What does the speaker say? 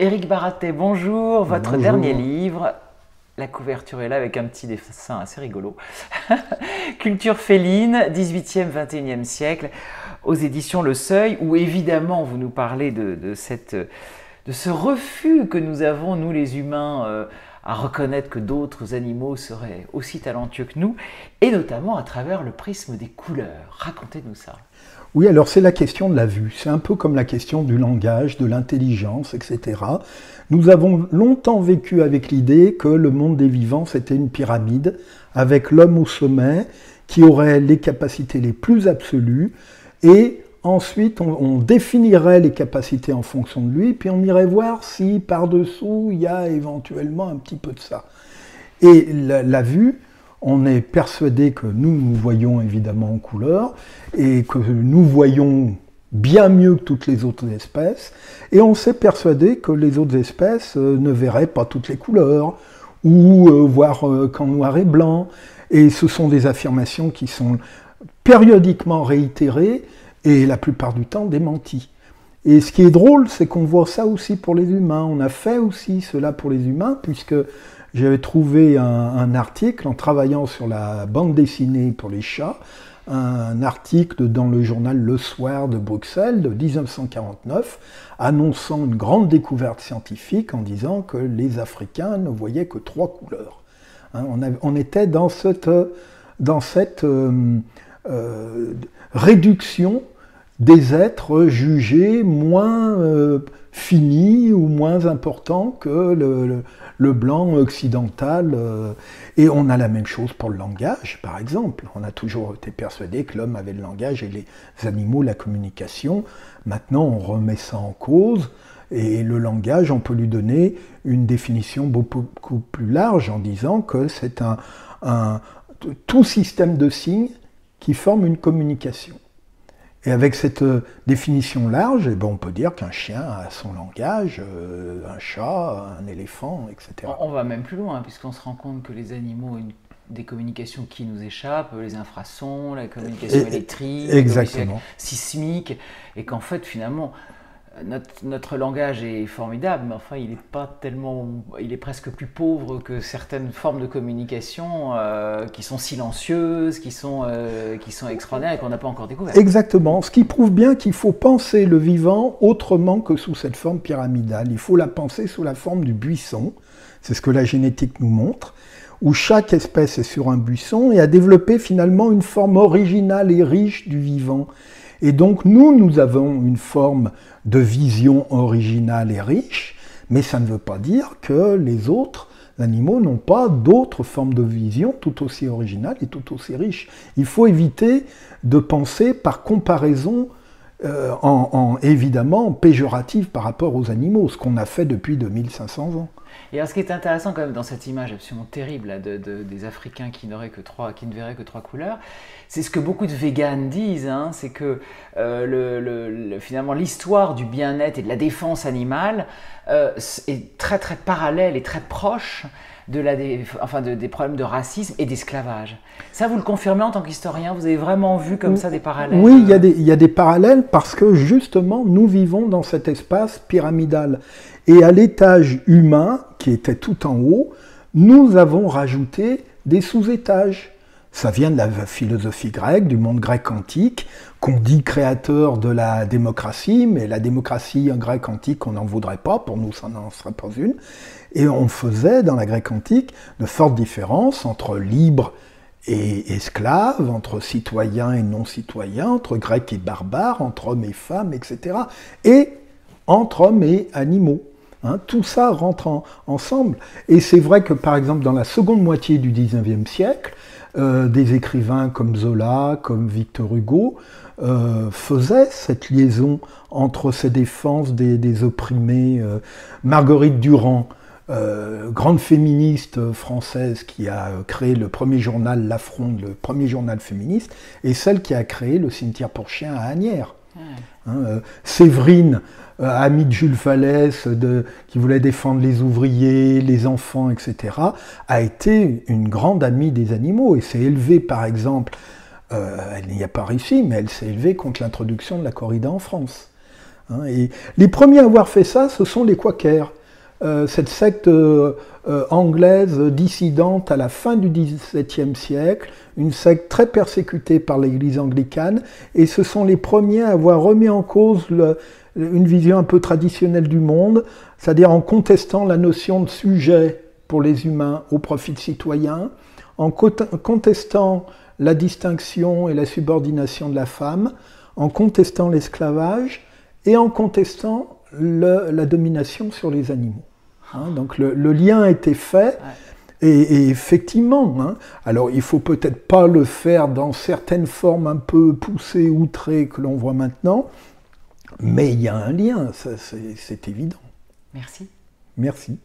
Éric Baratet, bonjour. Votre Bonjour. dernier livre, la couverture est là avec un petit dessin assez rigolo. Culture féline, 18e, 21e siècle, aux éditions Le Seuil, où évidemment vous nous parlez de ce refus que nous avons, nous les humains, à reconnaître que d'autres animaux seraient aussi talentueux que nous, et notamment à travers le prisme des couleurs. Racontez-nous ça. Oui, alors c'est la question de la vue. C'est un peu comme la question du langage, de l'intelligence, etc. Nous avons longtemps vécu avec l'idée que le monde des vivants, c'était une pyramide, avec l'homme au sommet, qui aurait les capacités les plus absolues, et ensuite on définirait les capacités en fonction de lui, puis on irait voir si par-dessous il y a éventuellement un petit peu de ça. Et la vue, on est persuadé que nous voyons évidemment en couleur et que nous voyons bien mieux que toutes les autres espèces, et on s'est persuadé que les autres espèces ne verraient pas toutes les couleurs, ou voir qu'en noir et blanc, et ce sont des affirmations qui sont périodiquement réitérées et la plupart du temps démenties. Et ce qui est drôle, c'est qu'on voit ça aussi pour les humains. On a fait aussi cela pour les humains, puisque j'avais trouvé un article en travaillant sur la bande dessinée pour les chats, un article dans le journal Le Soir de Bruxelles de 1949, annonçant une grande découverte scientifique en disant que les Africains ne voyaient que 3 couleurs. On était dans cette réduction des êtres jugés moins finis ou moins importants que le blanc occidental. Et on a la même chose pour le langage, par exemple. On a toujours été persuadé que l'homme avait le langage et les animaux la communication. Maintenant, on remet ça en cause. Et le langage, on peut lui donner une définition beaucoup plus large en disant que c'est tout système de signes qui forme une communication. Et avec cette définition large, on peut dire qu'un chien a son langage, un chat, un éléphant, etc. On va même plus loin, puisqu'on se rend compte que les animaux ont des communications qui nous échappent, les infrasons, la communication électrique, la communication sismique, et qu'en fait, finalement, notre langage est formidable, mais enfin, il est presque plus pauvre que certaines formes de communication qui sont silencieuses, qui sont extraordinaires et qu'on n'a pas encore découvertes. Exactement, ce qui prouve bien qu'il faut penser le vivant autrement que sous cette forme pyramidale. Il faut la penser sous la forme du buisson, c'est ce que la génétique nous montre, où chaque espèce est sur un buisson et a développé finalement une forme originale et riche du vivant. Et donc nous avons une forme de vision originale et riche, mais ça ne veut pas dire que les autres animaux n'ont pas d'autres formes de vision tout aussi originales et tout aussi riches. Il faut éviter de penser par comparaison évidemment péjorative par rapport aux animaux, ce qu'on a fait depuis 2500 ans. Et alors, ce qui est intéressant quand même dans cette image absolument terrible là, des Africains qui ne verraient que 3 couleurs, c'est ce que beaucoup de véganes disent, hein, c'est que finalement l'histoire du bien-être et de la défense animale est très très parallèle et très proche des problèmes de racisme et d'esclavage. Ça, vous le confirmez en tant qu'historien? Vous avez vraiment vu comme ça des parallèles? Oui, il y a des parallèles parce que justement, nous vivons dans cet espace pyramidal. Et à l'étage humain, qui était tout en haut, nous avons rajouté des sous-étages. Ça vient de la philosophie grecque, du monde grec antique, qu'on dit créateur de la démocratie, mais la démocratie en grec antique, on n'en voudrait pas, pour nous ça n'en serait pas une. Et on faisait, dans la Grèce antique, de fortes différences entre libre et esclaves, entre citoyens et non-citoyens, entre grecs et barbares, entre hommes et femmes, etc. Et entre hommes et animaux. Tout ça rentre ensemble. Et c'est vrai que, par exemple, dans la seconde moitié du XIXe siècle, des écrivains comme Zola, comme Victor Hugo, faisaient cette liaison entre ces défenses des opprimés. Marguerite Durand, grande féministe française qui a créé le premier journal La Fronde, le premier journal féministe, et celle qui a créé le cimetière pour chiens à Asnières. Séverine, amie de Jules Vallès, qui voulait défendre les ouvriers, les enfants, etc., a été une grande amie des animaux et s'est élevée, par exemple, elle n'y a pas réussi, mais elle s'est élevée contre l'introduction de la corrida en France. hein. Et les premiers à avoir fait ça, ce sont les Quakers. Cette secte anglaise dissidente à la fin du XVIIe siècle, une secte très persécutée par l'Église anglicane, et ce sont les premiers à avoir remis en cause une vision un peu traditionnelle du monde, c'est-à-dire en contestant la notion de sujet pour les humains au profit de citoyens, en contestant la distinction et la subordination de la femme, en contestant l'esclavage et en contestant la domination sur les animaux. Hein, donc le lien a été fait, et effectivement, hein, alors il ne faut peut-être pas le faire dans certaines formes un peu poussées, outrées que l'on voit maintenant, mais il y a un lien, c'est évident. Merci. Merci.